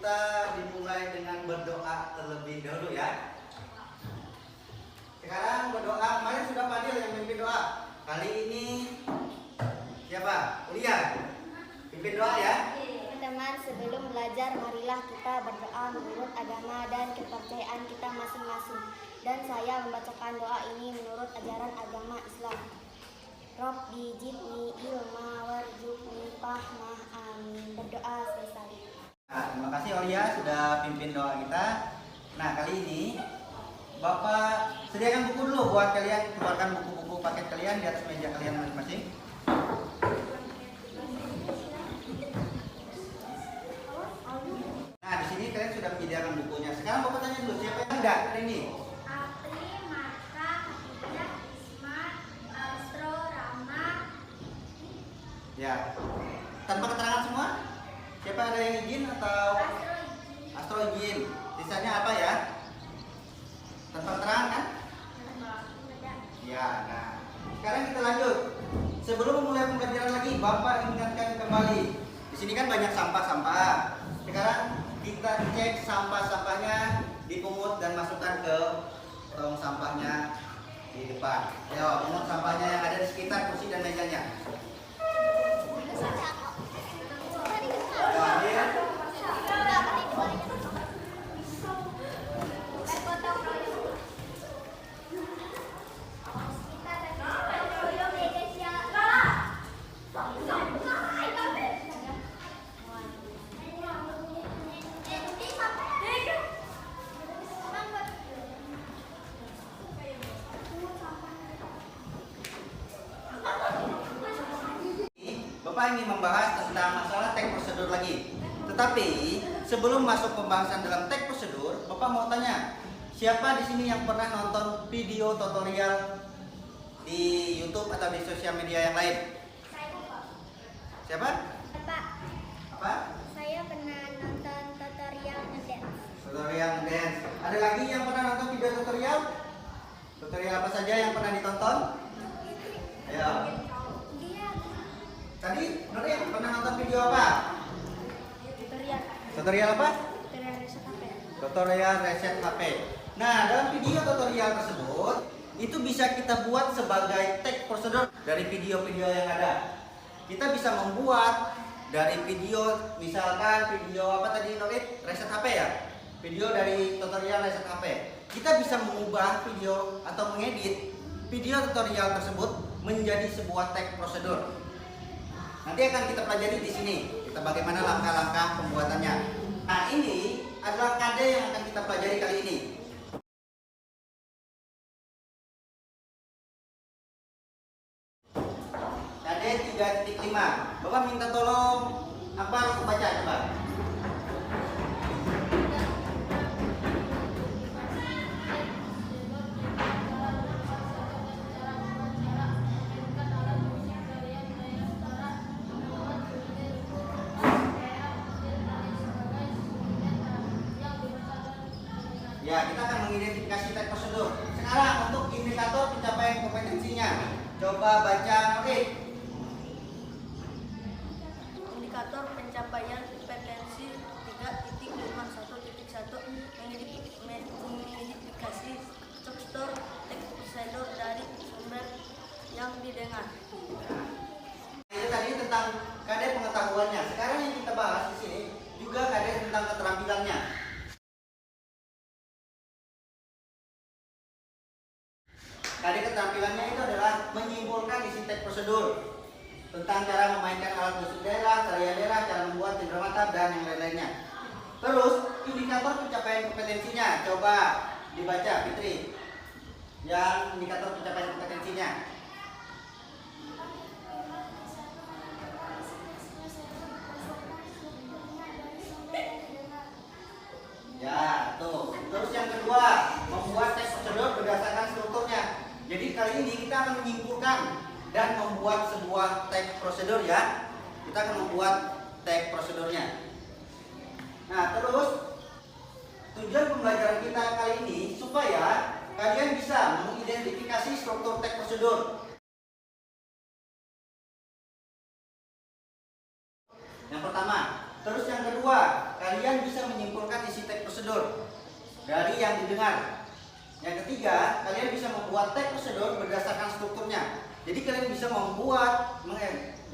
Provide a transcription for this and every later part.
kita dimulai dengan berdoa terlebih dahulu ya. Sekarang berdoa. Kemarin sudah Fadil yang memimpin doa. Kali ini siapa? Ulia. Pimpin doa ya. Teman-teman, sebelum belajar marilah kita berdoa menurut agama dan kepercayaan kita masing-masing. Dan saya membacakan doa ini menurut ajaran agama Islam. Rabbi jidni ilma warzuqni fahmah, amin. Berdoa selesai. Nah, terima kasih Aulia sudah pimpin doa kita. Nah, kali ini Bapak sediakan buku dulu buat kalian, keluarkan buku-buku paket kalian di atas meja kalian masing-masing. Nah, di sini kalian sudah menyediakan bukunya. Sekarang Bapak tanya dulu, siapa yang enggak hari ini? Apri, Marta, Khadijah, Ismat, Astro, Rama. Ya. Tanpa keterangan semua? Siapa ada yang izin atau Astro izin? Sisanya apa ya? Tanpa keterangan kan? Ya, nah. Sekarang kita lanjut. Sebelum memulai pembelajaran lagi, Bapak ingatkan kembali. Di sini kan banyak sampah-sampah. Sekarang kita cek sampah-sampahnya, dipungut dan masukkan ke tong sampahnya di depan. Ayo, pungut sampahnya yang ada di sekitar kursi dan mejanya. Bapak ingin membahas tentang masalah tag prosedur lagi. Tetapi sebelum masuk pembahasan dalam tag prosedur, Bapak mau tanya, siapa di sini yang pernah nonton video tutorial di YouTube atau di sosial media yang lain? Siapa? Bapak, Apa? saya pernah nonton tutorial ngedance. Tutorial dance. Ada lagi yang pernah nonton video tutorial? Tutorial apa saja yang pernah ditonton? Ayo. Tadi Nurin pernah nonton video apa? Tutorial. Tutorial apa? Tutorial reset HP. Tutorial reset HP. Nah, dalam video tutorial tersebut itu bisa kita buat sebagai tag prosedur dari video-video yang ada. Kita bisa membuat dari video, misalkan video apa tadi Nurin? Reset HP ya? Video dari tutorial reset HP. Kita bisa mengubah video atau mengedit video tutorial tersebut menjadi sebuah tag prosedur. Nanti akan kita pelajari di sini, kita bagaimana langkah-langkah pembuatannya. Nah, ini adalah KD yang akan kita pelajari kali ini. KD 3.5. Bapak minta tolong apa untuk baca coba. Ya, kita akan mengidentifikasi tag prosedur. Sekarang untuk indikator pencapaian kompetensinya, coba baca Oke. Indikator pencapaian kompetensi 3.51.1 mengidentifikasi struktur tag prosedur dari sumber yang didengar. Itu tadi tentang KD pengetahuannya. Sekarang yang kita bahas di sini juga KD tentang keterampilannya. KD keterampilannya itu adalah menyimpulkan isi tag prosedur tentang cara memainkan alat musik daerah, tarian daerah, cara membuat cenderamata dan yang lain-lainnya. Terus indikator pencapaian kompetensinya, coba dibaca Fitri. Yang indikator pencapaian kompetensinya. Ya, tuh. Terus yang kedua, membuat tag prosedur berdasarkan strukturnya. Jadi kali ini kita akan menyimpulkan dan membuat sebuah tag prosedur ya. Kita akan membuat tag prosedurnya. Nah, terus tujuan pembelajaran kita kali ini supaya kalian bisa mengidentifikasi struktur tag prosedur. Yang pertama, terus yang kedua, kalian bisa bisa menyimpulkan isi teks prosedur dari yang didengar. Yang ketiga, kalian bisa membuat teks prosedur berdasarkan strukturnya. Jadi kalian bisa membuat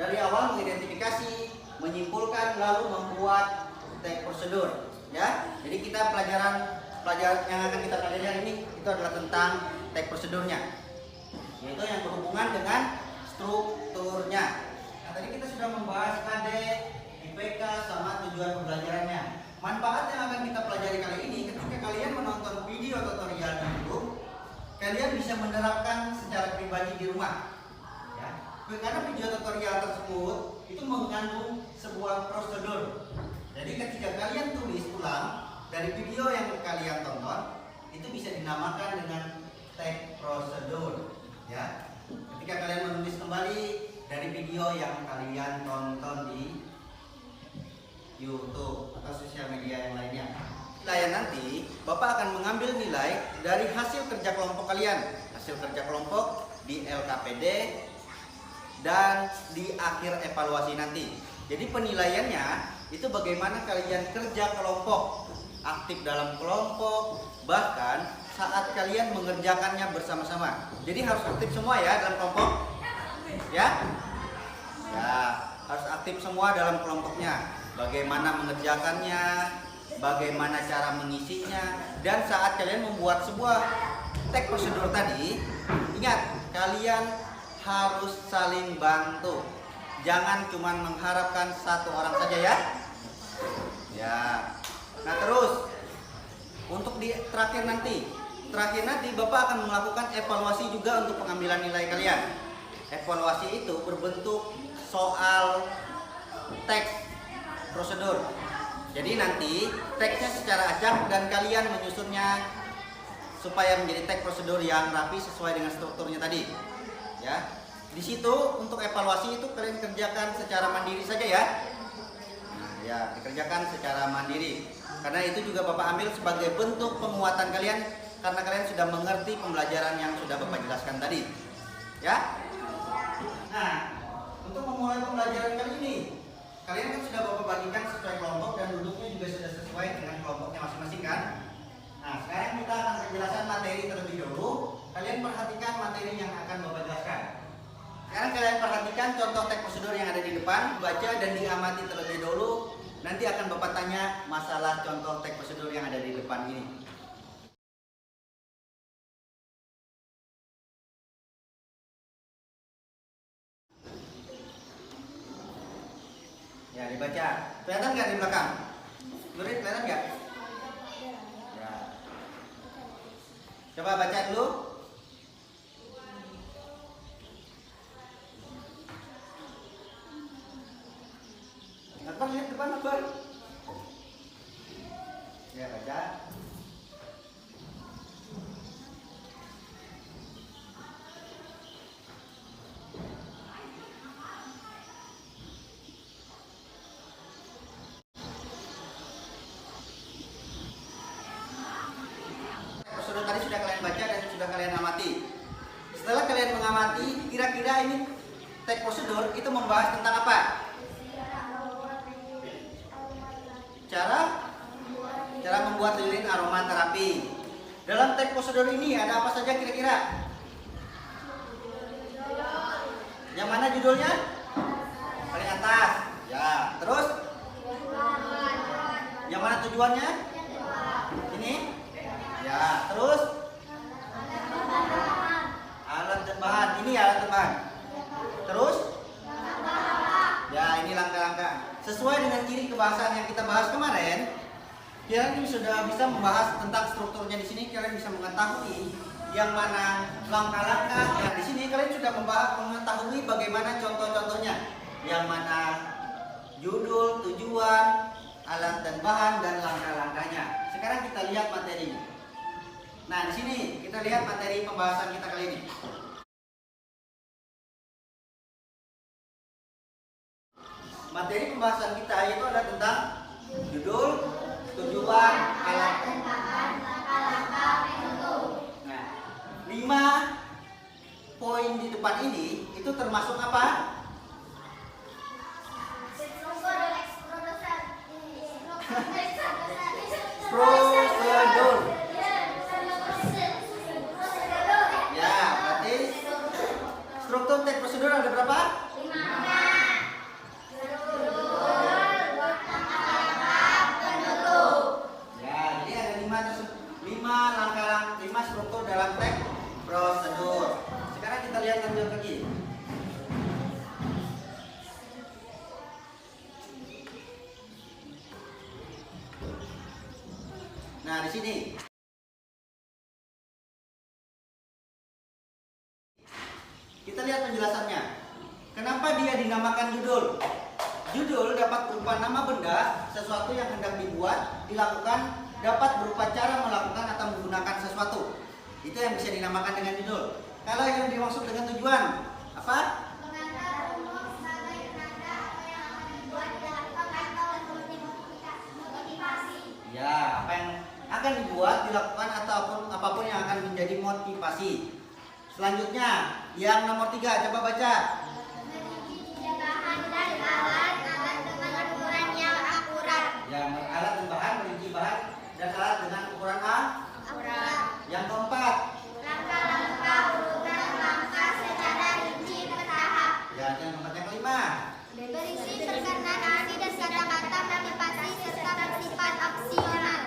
dari awal mengidentifikasi, menyimpulkan, lalu membuat teks prosedur. Ya, jadi kita pelajaran yang akan kita pelajari hari ini itu adalah tentang teks prosedurnya, yaitu yang berhubungan dengan strukturnya. Nah, tadi kita sudah membahas KD, IPK, sama tujuan pembelajarannya. Manfaat yang akan kita pelajari kali ini, ketika kalian menonton video tutorial di YouTube, kalian bisa menerapkan secara pribadi di rumah. Ya, karena video tutorial tersebut itu mengandung sebuah prosedur. Jadi ketika kalian tulis ulang dari video yang kalian tonton, itu bisa dinamakan dengan teks prosedur. Ya, ketika kalian menulis kembali dari video yang kalian tonton di YouTube atau sosial media yang lainnya. Nah, nanti Bapak akan mengambil nilai dari hasil kerja kelompok kalian, hasil kerja kelompok di LKPD dan di akhir evaluasi nanti. Jadi penilaiannya itu bagaimana kalian kerja kelompok, aktif dalam kelompok, bahkan saat kalian mengerjakannya bersama-sama. Jadi harus aktif semua ya dalam kelompok. Ya, harus aktif semua dalam kelompoknya. Bagaimana mengerjakannya, bagaimana cara mengisinya, dan saat kalian membuat sebuah teks prosedur tadi, ingat kalian harus saling bantu. Jangan cuma mengharapkan satu orang saja ya. Ya. Nah, terus untuk di terakhir nanti Bapak akan melakukan evaluasi juga untuk pengambilan nilai kalian. Evaluasi itu berbentuk soal teks prosedur. Jadi nanti teksnya secara acak dan kalian menyusunnya supaya menjadi teks prosedur yang rapi sesuai dengan strukturnya tadi. Ya. Di situ untuk evaluasi itu kalian kerjakan secara mandiri saja ya. Nah, ya, dikerjakan secara mandiri. Karena itu juga Bapak ambil sebagai bentuk penguatan kalian karena kalian sudah mengerti pembelajaran yang sudah Bapak jelaskan tadi. Ya. Nah, untuk memulai pembelajaran kali ini, kalian kan sudah Bapak bagikan sesuai kelompok dan duduknya juga sudah sesuai dengan kelompoknya masing-masing kan? Nah, sekarang kita akan penjelasan materi terlebih dahulu. Kalian perhatikan materi yang akan Bapak jelaskan. Sekarang kalian perhatikan contoh teks prosedur yang ada di depan, baca dan diamati terlebih dahulu. Nanti akan Bapak tanya masalah contoh teks prosedur yang ada di depan ini. Ya, dibaca. Kelihatan nggak di belakang? Murid, kelihatan nggak? Ya. Coba baca dulu. Akbar, lihat depan Akbar. Ya, baca. Prosedur tadi sudah kalian baca dan sudah kalian amati. Setelah kalian mengamati, kira-kira ini teks prosedur itu membahas tentang apa? Cara membuat lilin aromaterapi. Dalam teks prosedur ini ada apa saja kira-kira? Yang mana judulnya? Paling atas. Ya, terus? Yang mana tujuannya? Ini? Ya, terus? Alat dan bahan. Ini alat dan bahan. Terus? Ya, ini langkah-langkah. Sesuai dengan ciri kebahasaan yang kita bahas kemarin, kalian sudah bisa membahas tentang strukturnya di sini. Kalian bisa mengetahui yang mana langkah-langkah. Nah, di sini kalian sudah mengetahui bagaimana contoh-contohnya, yang mana judul, tujuan, alat dan bahan, dan langkah-langkahnya. Sekarang kita lihat materinya. Nah, di sini kita lihat materi pembahasan kita kali ini. Materi pembahasan kita itu adalah tentang judul, tujuan, alat dan bahan, langkah-langkah, metode. Nah, 5 poin di depan ini itu termasuk apa? Nah, di sini kita lihat penjelasannya. Kenapa dia dinamakan judul? Judul dapat berupa nama benda, sesuatu yang hendak dibuat, dilakukan, dapat berupa cara melakukan atau menggunakan sesuatu. Itu yang bisa dinamakan dengan judul. Kalau yang dimaksud dengan tujuan, apa? Penanda umum sebagai penanda apa yang akan dibuat, dilakukan atau motivasi. Ya, apa yang akan dibuat, dilakukan ataupun apapun yang akan menjadi motivasi. Selanjutnya, yang nomor 3, coba baca. Merinci bahan dan alat dengan ukuran yang akurat. Ya, alat dan bahan, merinci bahan dan alat dengan ukuran Akurat. Yang keempat, Langkah-langkah urutan langkah secara rinci bertahap. ya, yang keempat. Yang kelima, Berisi terkena nasi dan kata-kata motivasi serta bersifat opsional.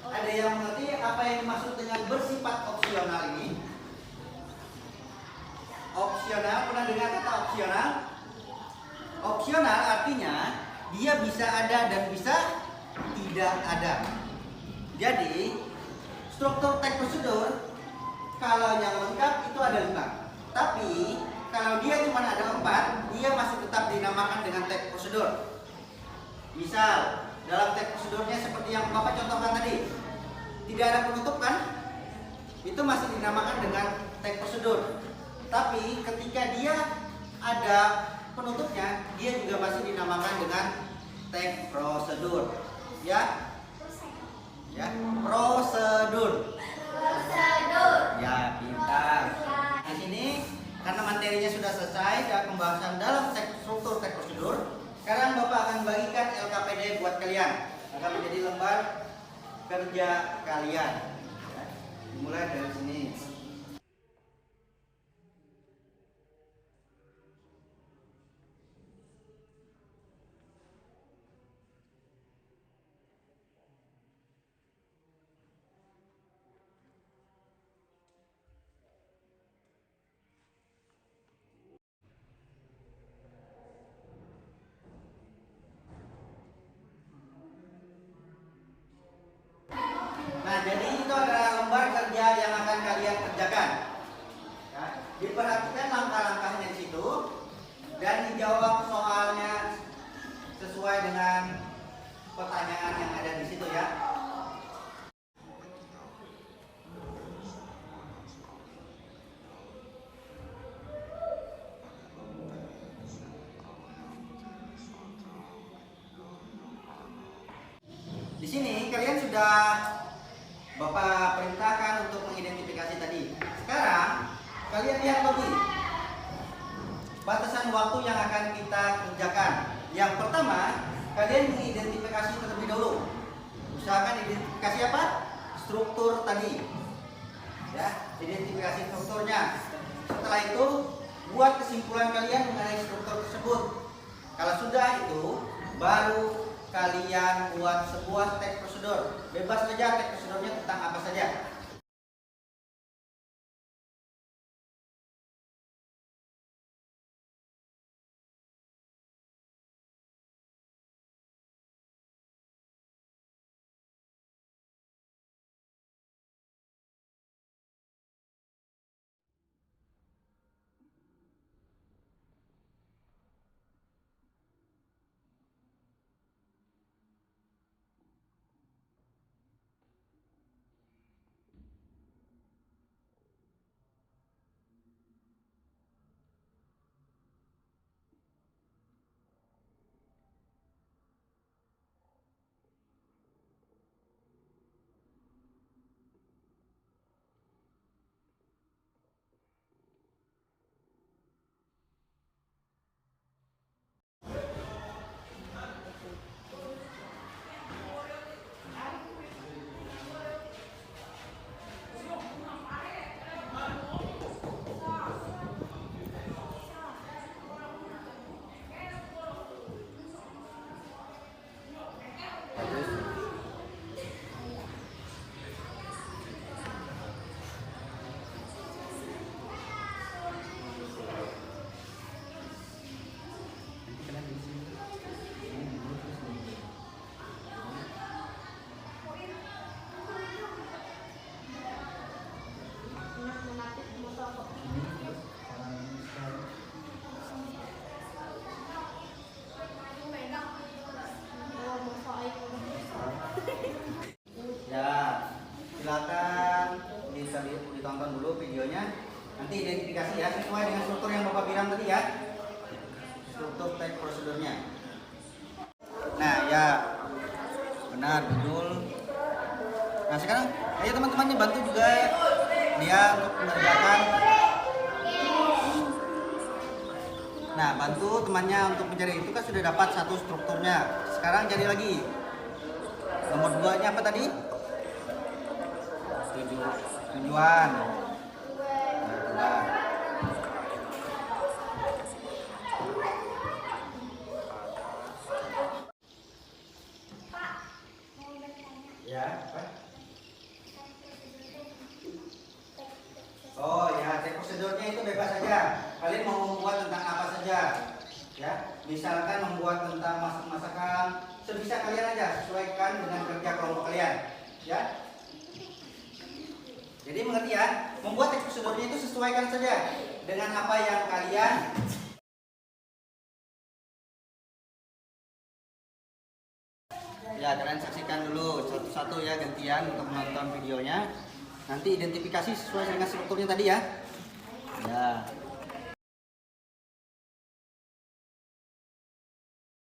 ada yang mengerti apa yang dimaksud dengan bersifat opsional ini? Opsional, pernah dengar kata opsional? Opsional artinya dia bisa ada dan bisa tidak ada. Jadi struktur teks prosedur kalau yang lengkap itu ada 5. Tapi kalau dia cuma ada 4, dia masih tetap dinamakan dengan teks prosedur. Misal dalam teks prosedurnya seperti yang Bapak contohkan tadi, tidak ada penutup kan? Itu masih dinamakan dengan teks prosedur. Tapi ketika dia ada penutupnya, dia juga masih dinamakan dengan teks prosedur. Ya, ya, prosedur. Ya, pintar. Di sini karena materinya sudah selesai dan pembahasan dalam struktur teks prosedur, sekarang Bapak akan bagikan LKPD buat kalian akan menjadi lembar kerja kalian. Ya, dimulai dari sini. Nah, jadi itu adalah lembar kerja yang akan kalian kerjakan. Ya, diperhatikan langkah-langkahnya di situ dan dijawab soalnya sesuai dengan pertanyaan yang ada di situ ya. Di sini kalian sudah Bapak perintahkan untuk mengidentifikasi tadi. Sekarang kalian lihat lagi batasan waktu yang akan kita kerjakan. Yang pertama, kalian mengidentifikasi terlebih dahulu. Usahakan identifikasi apa? Struktur tadi. Ya, identifikasi strukturnya. Setelah itu, buat kesimpulan kalian mengenai struktur tersebut. Kalau sudah itu, baru kalian buat sebuah teks prosedur. Bebas saja teks prosedurnya tentang apa saja. Nanti identifikasi ya sesuai dengan struktur yang Bapak bilang tadi ya. Struktur teks prosedurnya. Nah, ya. Benar, judul. Nah, sekarang ayo teman-temannya bantu juga dia untuk mengerjakan. Nah, bantu temannya untuk mencari itu kan sudah dapat satu strukturnya. Sekarang cari lagi. Nomor 2-nya apa tadi? Tujuan. Nah, ya, apa? Oh ya, teks prosedurnya itu bebas saja. Kalian mau membuat tentang apa saja, ya. Misalkan membuat tentang masak-masakan, sebisa kalian aja, sesuaikan dengan kerja kelompok kalian, ya. Jadi mengerti ya, membuat teks prosedurnya itu sesuaikan saja dengan apa yang kalian. Ya, kalian saksikan dulu satu-satu ya, gantian untuk menonton videonya. Nanti identifikasi sesuai dengan strukturnya tadi ya. Ya.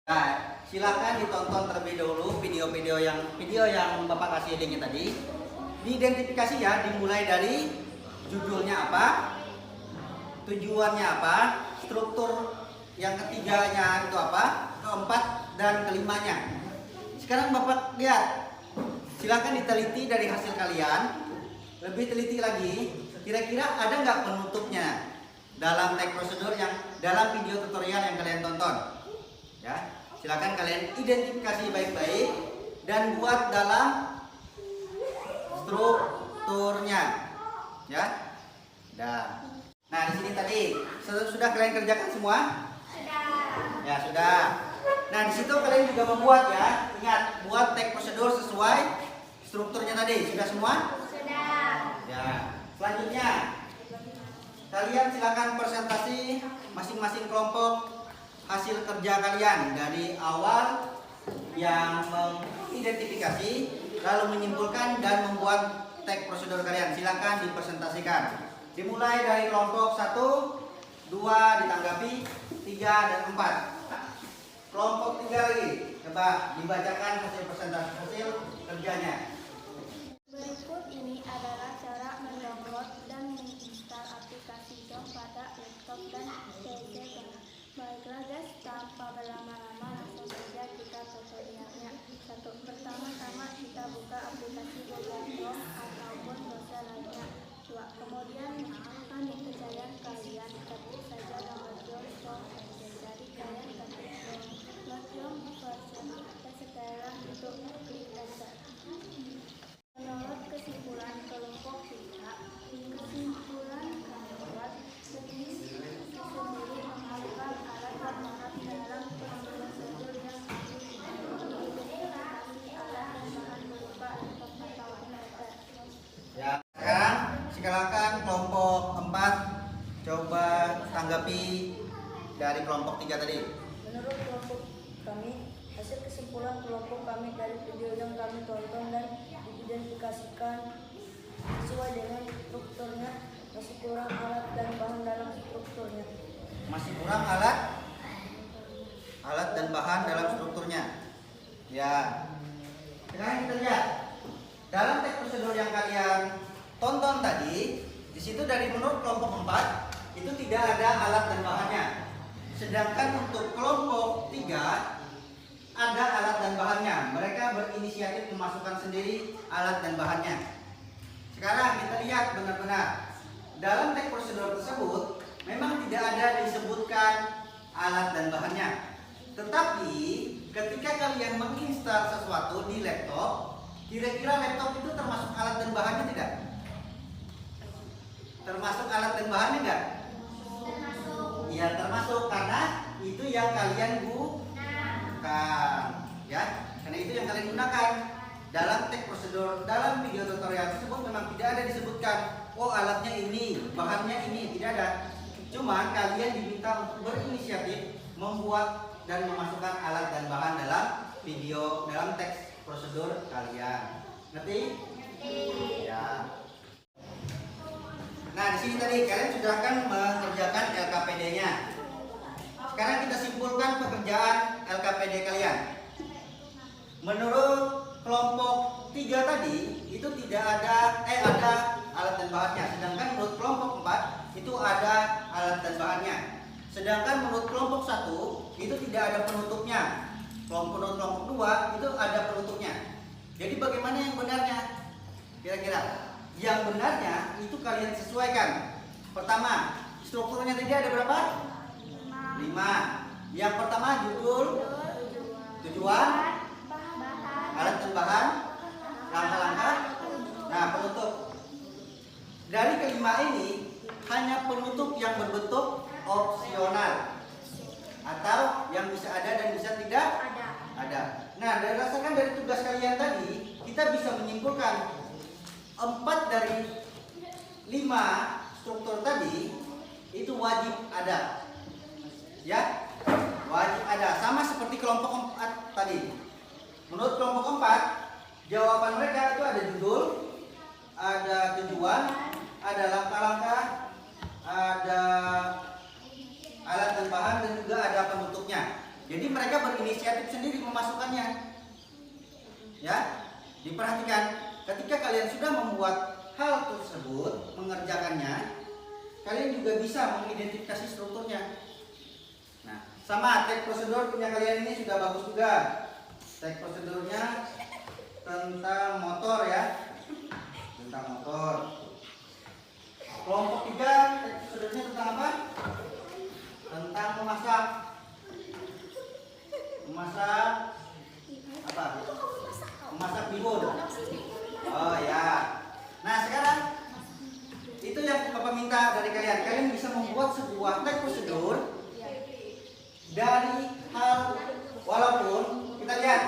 Nah, silakan ditonton terlebih dahulu video yang Bapak kasih linknya tadi. Diidentifikasi ya, dimulai dari judulnya apa, tujuannya apa, struktur yang ketiganya itu apa, keempat dan kelimanya. Sekarang Bapak lihat, silakan diteliti dari hasil kalian, lebih teliti lagi, kira-kira ada nggak penutupnya dalam teks prosedur yang dalam video tutorial yang kalian tonton. Ya, silakan kalian identifikasi baik-baik dan buat dalam strukturnya, ya. Nah, di sini tadi sudah kalian kerjakan semua? Sudah. Ya, sudah. Nah, di situ kalian juga membuat ya. Ingat, buat teks prosedur sesuai strukturnya tadi. Sudah semua? Sudah. Ya. Selanjutnya, kalian silakan presentasi masing-masing kelompok hasil kerja kalian dari awal yang mengidentifikasi, lalu menyimpulkan dan membuat teks prosedur kalian. Silakan dipresentasikan. Dimulai dari kelompok 1, 2 ditanggapi, 3 dan 4. Kelompok 3 lagi, coba dibacakan hasil presentasi hasil kerjanya. Berikut ini adalah cara mendownload dan menginstal aplikasi Zoom pada laptop dan PC. Baiklah guys, tanpa berlama-lama langsung saja kita tutorialnya. Pertama-tama kita buka aplikasi Google Chrome ataupun browser lainnya. Kemudian akan di pencarian kalian ketik saja nama Chrome. Jadi kalian ketik Chrome version dan setelah itu klik enter. Menurut kesimpulan kelompok kita, kesimpulan membuat jenis sendiri menghasilkan alat dan bahan dalam prosedur yang identifikasi alat dan bahan berupa laptop atau komputer. Ya, sekarang silakan kelompok 4 coba tanggapi dari kelompok 3 tadi. Menurut kelompok kami, hasil kesimpulan kelompok kami dari video yang kami tonton dan diidentifikasikan sesuai dengan strukturnya, masih kurang alat dan bahan dalam strukturnya. Masih kurang alat dan bahan dalam strukturnya. Ya. Sekarang kita lihat dalam teks prosedur yang kalian tonton tadi, di situ dari menurut kelompok 4 itu tidak ada alat dan bahannya. Sedangkan untuk kelompok 3 ada alat dan bahannya. Mereka berinisiatif memasukkan sendiri alat dan bahannya. Sekarang kita lihat benar-benar dalam teks prosedur tersebut memang tidak ada disebutkan alat dan bahannya. Tetapi ketika kalian menginstal sesuatu di laptop, kira-kira laptop itu termasuk alat dan bahannya tidak? Termasuk alat dan bahannya enggak? Iya, termasuk karena itu yang kalian gunakan, ya. Karena itu yang kalian gunakan dalam teks prosedur, dalam video tutorial tersebut memang tidak ada disebutkan, oh alatnya ini, bahannya ini, tidak ada. Cuman kalian diminta untuk berinisiatif membuat dan memasukkan alat dan bahan dalam video, dalam teks prosedur kalian. Ngerti? Ya. Nah, di di sini tadi kalian sudah akan mengerjakan LKPD-nya. Sekarang kita simpulkan pekerjaan LKPD kalian. Menurut kelompok 3 tadi itu tidak ada ada alat dan bahannya. Sedangkan menurut kelompok 4 itu ada alat dan bahannya. Sedangkan menurut kelompok 1 itu tidak ada penutupnya. Menurut kelompok 2 itu ada penutupnya. Jadi bagaimana yang benarnya? Kira-kira yang benarnya itu kalian sesuaikan. Pertama, strukturnya tadi ada berapa? 5. Yang pertama judul, tujuan, alat dan bahan, langkah-langkah, nah penutup. Dari kelima ini hanya penutup yang berbentuk opsional atau yang bisa ada dan bisa tidak ada. Nah, berdasarkan dari tugas kalian tadi, kita bisa menyimpulkan 4 dari 5 struktur tadi itu wajib ada. Ya, wajib ada. Sama seperti kelompok 4 tadi. Menurut kelompok 4, jawaban mereka itu ada judul, ada tujuan, ada langkah-langkah, ada alat dan bahan, dan juga ada penutupnya. Jadi mereka berinisiatif sendiri memasukkannya. Ya, diperhatikan ketika kalian sudah membuat hal tersebut, mengerjakannya, kalian juga bisa mengidentifikasi strukturnya. Nah, sama teks prosedur punya kalian ini sudah bagus juga. Teks prosedurnya tentang motor ya, tentang motor. Kelompok 3 teks prosedurnya tentang apa? Tentang memasak. Memasak apa? Memasak bihun. Oh ya. Nah sekarang itu yang Bapak minta dari kalian. Kalian bisa membuat sebuah teks prosedur dari hal, walaupun kita lihat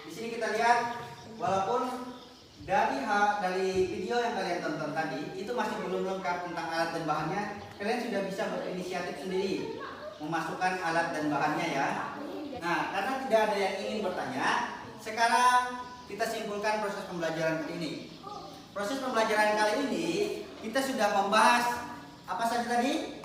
di sini, kita lihat walaupun dari video yang kalian tonton tadi itu masih belum lengkap tentang alat dan bahannya, kalian sudah bisa berinisiatif sendiri memasukkan alat dan bahannya ya. Nah, karena tidak ada yang ingin bertanya, sekarang kita simpulkan proses pembelajaran kali ini. Proses pembelajaran kali ini kita sudah membahas apa saja tadi?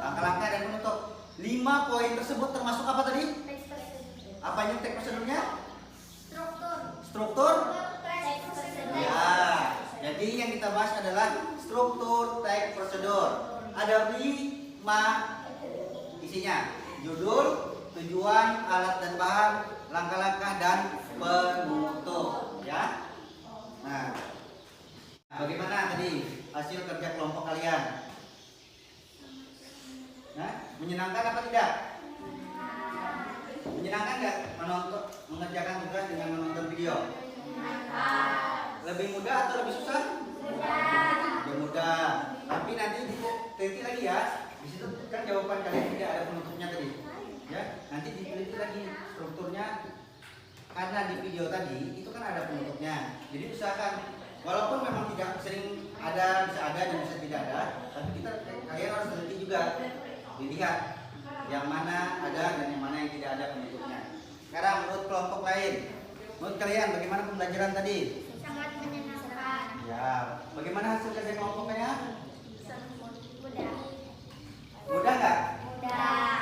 Langkah-langkah dan penutup. 5 poin tersebut termasuk apa tadi? Apanya teks prosedurnya? Struktur. Ya, jadi yang kita bahas adalah struktur teks prosedur. Ada 5 isinya: judul, tujuan, alat dan bahan, langkah-langkah, dan penutup. Ya. Nah, bagaimana tadi hasil kerja kelompok kalian? Nah, menyenangkan apa tidak? Menyenangkan nggak mengerjakan tugas dengan menonton video? Lebih mudah atau lebih susah? Lebih mudah. Tapi nanti diteliti lagi ya. Di situ kan jawaban kalian tidak ada penutupnya tadi. Ya, nanti diteliti lagi strukturnya. Karena di video tadi itu kan ada penutupnya. Jadi usahakan, walaupun memang tidak sering ada, bisa ada dan bisa tidak ada, tapi kalian harus teliti juga. Dilihat yang mana ada dan yang mana yang tidak ada penutupnya. Sekarang menurut kelompok lain, menurut kalian bagaimana pembelajaran tadi? Sangat menyenangkan. Ya, bagaimana hasil kerja kelompoknya? Mudah. Mudah nggak? Mudah.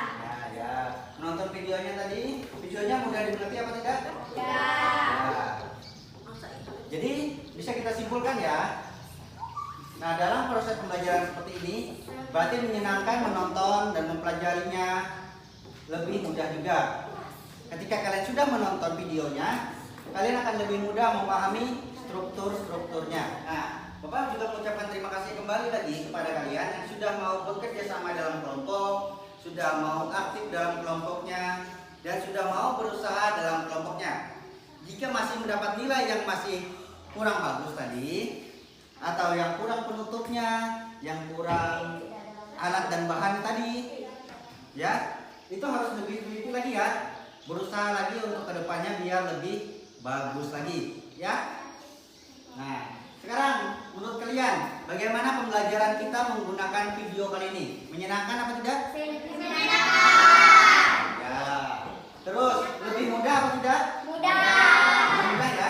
Ya. Menonton videonya tadi, videonya mudah dimengerti apa tidak? Mudah. Ya. Jadi bisa kita simpulkan ya. Nah, dalam proses pembelajaran seperti ini, berarti menyenangkan menonton dan mempelajarinya lebih mudah juga. Ketika kalian sudah menonton videonya, kalian akan lebih mudah memahami struktur-strukturnya. Nah, Bapak juga mengucapkan terima kasih kembali lagi kepada kalian yang sudah mau bekerja sama dalam kelompok, sudah mau aktif dalam kelompoknya, dan sudah mau berusaha dalam kelompoknya. Jika masih mendapat nilai yang masih kurang bagus tadi, atau yang kurang penutupnya, yang kurang alat dan bahan tadi, ya itu harus lebih teliti lagi ya, berusaha lagi untuk kedepannya biar lebih bagus lagi ya. Nah sekarang menurut kalian bagaimana pembelajaran kita menggunakan video kali ini? Menyenangkan apa tidak? Menyenangkan. Ya. Terus lebih mudah apa tidak? Mudah. Mudah ya.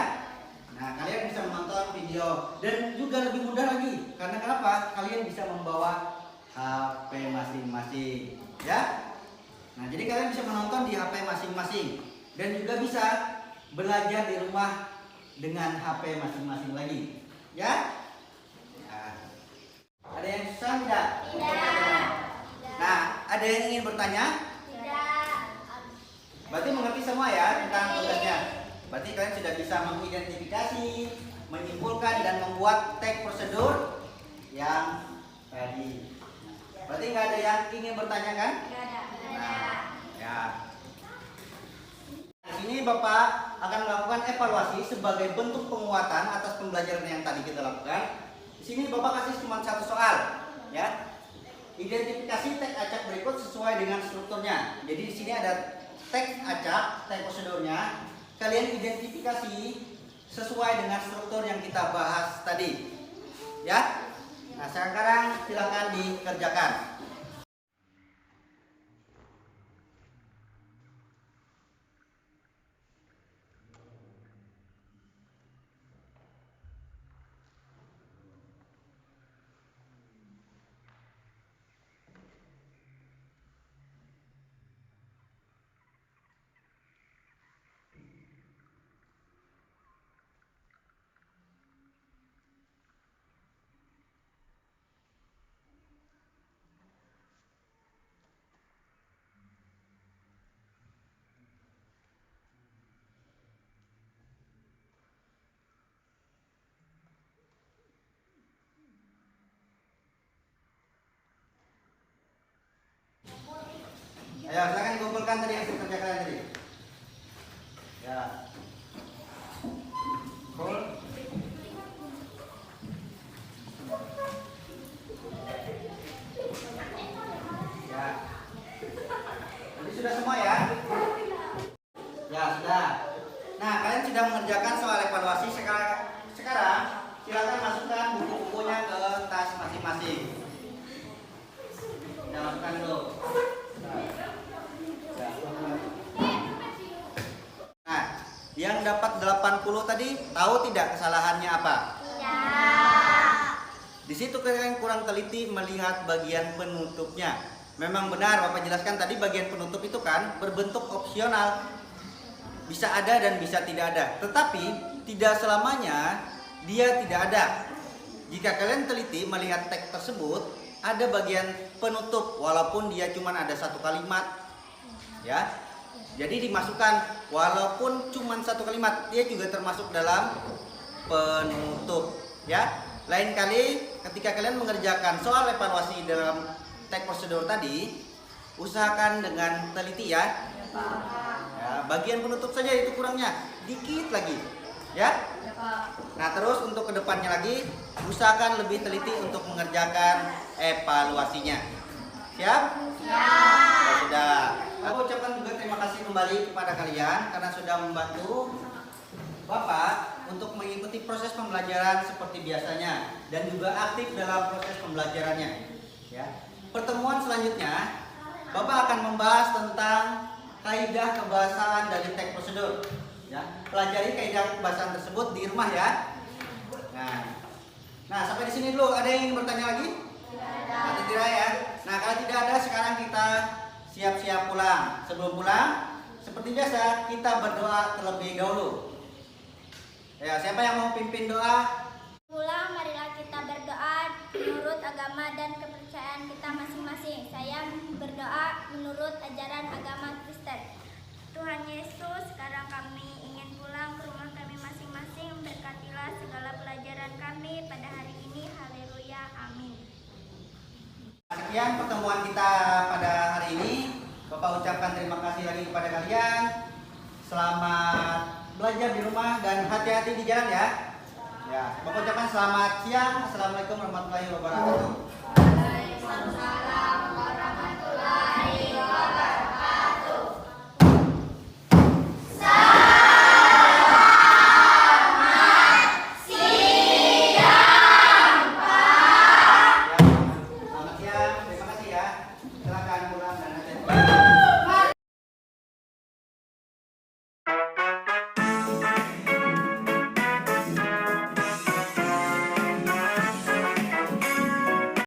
bisa membawa HP masing-masing, ya. Nah, jadi kalian bisa menonton di HP masing-masing dan juga bisa belajar di rumah dengan HP masing-masing lagi, ya. Nah, ada yang susah tidak? Tidak. Nah, ada yang ingin bertanya? Tidak. Berarti mengerti semua ya tentang tugasnya. Berarti kalian sudah bisa mengidentifikasi, menyimpulkan dan membuat tag prosedur yang tadi. Berarti nggak ada yang ingin bertanya kan? Tidak ada. Nah, ya. Di sini Bapak akan melakukan evaluasi sebagai bentuk penguatan atas pembelajaran yang tadi kita lakukan. Di sini Bapak kasih cuma satu soal, ya. Identifikasi tag acak berikut sesuai dengan strukturnya. Jadi di sini ada tag acak, tag prosedurnya. Kalian identifikasi sesuai dengan struktur yang kita bahas tadi, ya. Nah, sekarang silakan dikerjakan. Ayo, silakan dikumpulkan tadi yang saya kerjakan tadi. Ya. Kumpul. Ya. Jadi sudah semua ya? Ya, sudah. Nah, kalian sudah mengerjakan soal evaluasi. Sekarang silakan masukkan buku-bukunya ke tas masing-masing. Kita masukkan dulu. Nah, yang dapat 80 tadi tahu tidak kesalahannya apa? Tidak. Di situ kalian kurang teliti melihat bagian penutupnya. Memang benar Bapak jelaskan tadi bagian penutup itu kan berbentuk opsional. Bisa ada dan bisa tidak ada. Tetapi tidak selamanya dia tidak ada. Jika kalian teliti melihat teks tersebut, ada bagian penutup walaupun dia cuma ada satu kalimat, ya. Jadi dimasukkan walaupun cuma satu kalimat, dia juga termasuk dalam penutup, ya. Lain kali ketika kalian mengerjakan soal evaluasi dalam teks prosedur tadi, usahakan dengan teliti ya. Ya, bagian penutup saja itu kurangnya, dikit lagi, ya. Nah, terus untuk kedepannya lagi, usahakan lebih teliti untuk mengerjakan evaluasinya. Siap? Ya, sudah. Aku ucapkan juga terima kasih kembali kepada kalian karena sudah membantu Bapak untuk mengikuti proses pembelajaran seperti biasanya dan juga aktif dalam proses pembelajarannya. Ya. Pertemuan selanjutnya, Bapak akan membahas tentang kaidah kebahasaan dari teks prosedur. Ya, pelajari kaidah kebahasaan tersebut di rumah ya. Nah, sampai di sini dulu. Ada yang ingin bertanya lagi? Tidak ya. Nah, kalau tidak ada, sekarang kita siap-siap pulang. Sebelum pulang, seperti biasa kita berdoa terlebih dahulu. Ya, siapa yang mau pimpin doa? Pulang, marilah kita berdoa menurut agama dan kepercayaan kita masing-masing. Saya berdoa menurut ajaran agama Kristen. Tuhan Yesus, sekarang kami ingin pulang ke rumah kami masing-masing. Berkatilah segala pelajaran kami pada hari ini. Haleluya. Amin. Sekian pertemuan kita pada hari ini. Bapak ucapkan terima kasih lagi kepada kalian. Selamat belajar di rumah dan hati-hati di jalan ya. Ya, Bapak ucapkan selamat siang. Assalamualaikum warahmatullahi wabarakatuh. Waalaikumsalam.